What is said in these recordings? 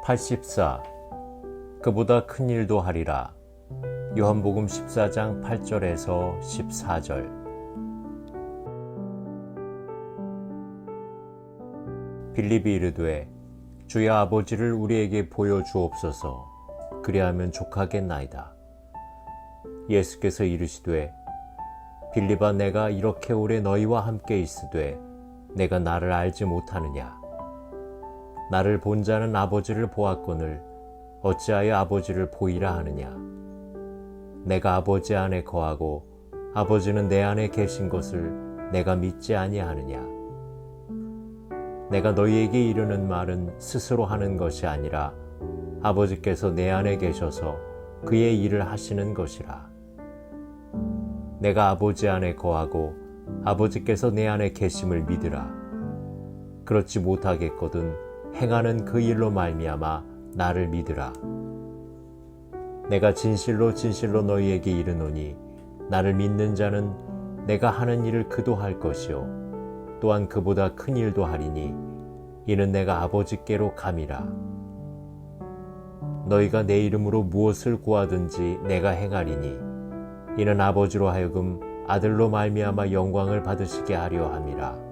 84. 그보다 큰 일도 하리라. 요한복음 14장 8절에서 14절. 빌립이 이르되 주의 아버지를 우리에게 보여주옵소서. 그리하면 족하겠나이다. 예수께서 이르시되 빌립아, 내가 이렇게 오래 너희와 함께 있으되 내가 나를 알지 못하느냐? 나를 본 자는 아버지를 보았거늘 어찌하여 아버지를 보이라 하느냐? 내가 아버지 안에 거하고 아버지는 내 안에 계신 것을 내가 믿지 아니하느냐? 내가 너희에게 이르는 말은 스스로 하는 것이 아니라 아버지께서 내 안에 계셔서 그의 일을 하시는 것이라. 내가 아버지 안에 거하고 아버지께서 내 안에 계심을 믿으라. 그렇지 못하겠거든 행하는 그 일로 말미암아 나를 믿으라. 내가 진실로 진실로 너희에게 이르노니 나를 믿는 자는 내가 하는 일을 그도 할 것이요 또한 그보다 큰 일도 하리니 이는 내가 아버지께로 감이라. 너희가 내 이름으로 무엇을 구하든지 내가 행하리니 이는 아버지로 하여금 아들로 말미암아 영광을 받으시게 하려 함이라.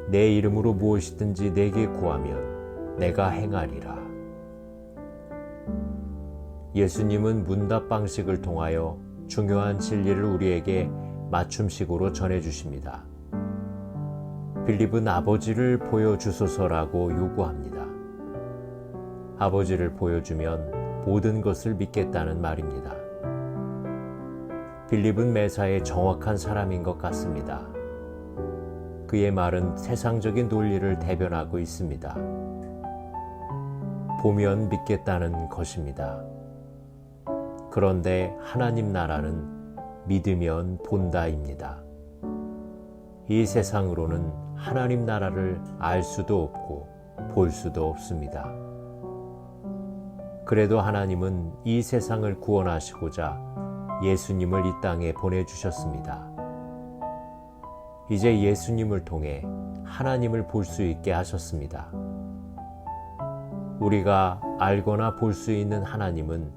내 이름으로 무엇이든지 내게 구하면 내가 행하리라. 예수님은 문답 방식을 통하여 중요한 진리를 우리에게 맞춤식으로 전해주십니다. 빌립은 아버지를 보여주소서라고 요구합니다. 아버지를 보여주면 모든 것을 믿겠다는 말입니다. 빌립은 매사에 정확한 사람인 것 같습니다. 그의 말은 세상적인 논리를 대변하고 있습니다. 보면 믿겠다는 것입니다. 그런데 하나님 나라는 믿으면 본다입니다. 이 세상으로는 하나님 나라를 알 수도 없고 볼 수도 없습니다. 그래도 하나님은 이 세상을 구원하시고자 예수님을 이 땅에 보내주셨습니다. 이제 예수님을 통해 하나님을 볼 수 있게 하셨습니다. 우리가 알거나 볼 수 있는 하나님은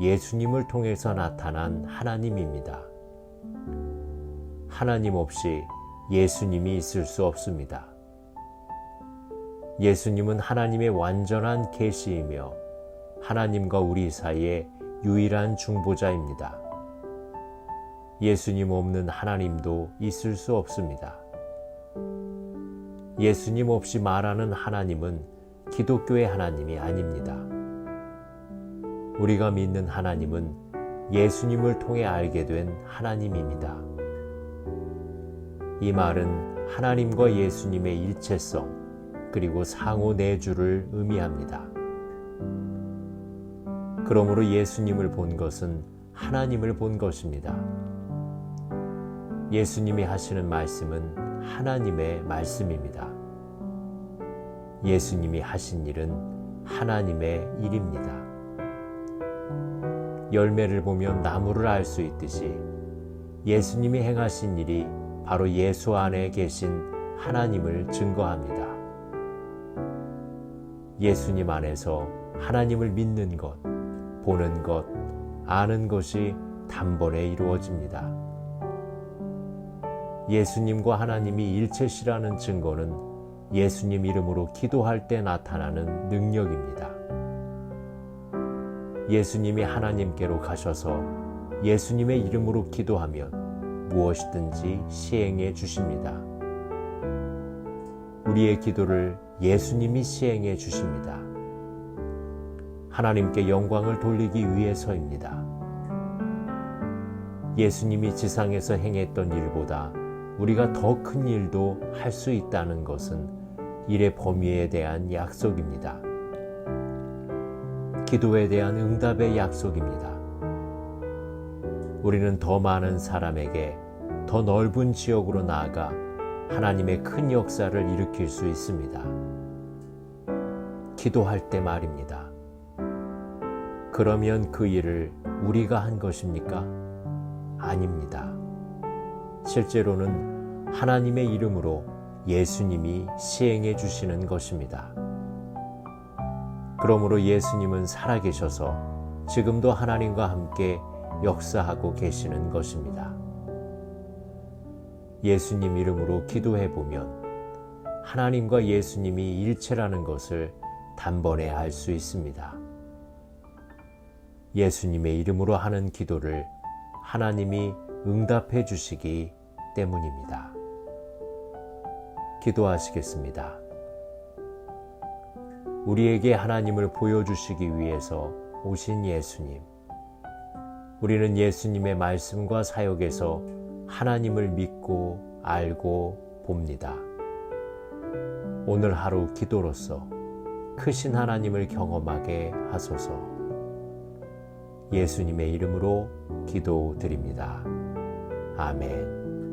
예수님을 통해서 나타난 하나님입니다. 하나님 없이 예수님이 있을 수 없습니다. 예수님은 하나님의 완전한 계시이며 하나님과 우리 사이의 유일한 중보자입니다. 예수님 없는 하나님도 있을 수 없습니다. 예수님 없이 말하는 하나님은 기독교의 하나님이 아닙니다. 우리가 믿는 하나님은 예수님을 통해 알게 된 하나님입니다. 이 말은 하나님과 예수님의 일체성 그리고 상호 내주를 의미합니다. 그러므로 예수님을 본 것은 하나님을 본 것입니다. 예수님이 하시는 말씀은 하나님의 말씀입니다. 예수님이 하신 일은 하나님의 일입니다. 열매를 보면 나무를 알 수 있듯이 예수님이 행하신 일이 바로 예수 안에 계신 하나님을 증거합니다. 예수님 안에서 하나님을 믿는 것, 보는 것, 아는 것이 단번에 이루어집니다. 예수님과 하나님이 일체시라는 증거는 예수님 이름으로 기도할 때 나타나는 능력입니다. 예수님이 하나님께로 가셔서 예수님의 이름으로 기도하면 무엇이든지 시행해 주십니다. 우리의 기도를 예수님이 시행해 주십니다. 하나님께 영광을 돌리기 위해서입니다. 예수님이 지상에서 행했던 일보다 우리가 더 큰 일도 할 수 있다는 것은 일의 범위에 대한 약속입니다. 기도에 대한 응답의 약속입니다. 우리는 더 많은 사람에게 더 넓은 지역으로 나아가 하나님의 큰 역사를 일으킬 수 있습니다. 기도할 때 말입니다. 그러면 그 일을 우리가 한 것입니까? 아닙니다. 실제로는 하나님의 이름으로 예수님이 시행해 주시는 것입니다. 그러므로 예수님은 살아계셔서 지금도 하나님과 함께 역사하고 계시는 것입니다. 예수님 이름으로 기도해 보면 하나님과 예수님이 일체라는 것을 단번에 알 수 있습니다. 예수님의 이름으로 하는 기도를 하나님이 응답해 주시기 때문입니다. 기도하시겠습니다. 우리에게 하나님을 보여주시기 위해서 오신 예수님. 우리는 예수님의 말씀과 사역에서 하나님을 믿고 알고 봅니다. 오늘 하루 기도로서 크신 하나님을 경험하게 하소서. 예수님의 이름으로 기도드립니다. 아멘.